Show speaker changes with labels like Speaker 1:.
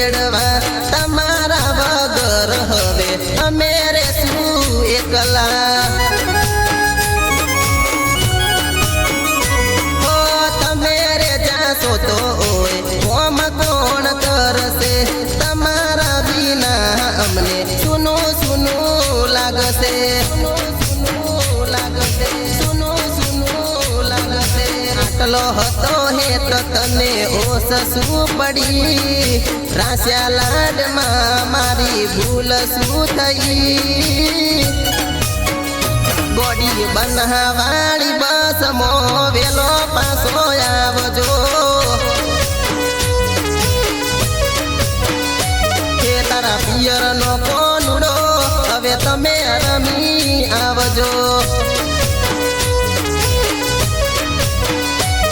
Speaker 1: તેડવા તમારા વગર હવે અમે રેશું એકલા હો તમે રે જાશો તો ઓય કોમ કોણ કરશે તમારા વિના અમને સુનું સુનું લાગશે આટલો હતો હેત તને ઓસ શું પડી રાસ્યા લાડમાં મારી ભૂલ શું થઈ બોડી બનાવાળી બસ મો વેલો પાછો આવજો તારા પિયર નો કોનુડો હવે તમે રમી આવજો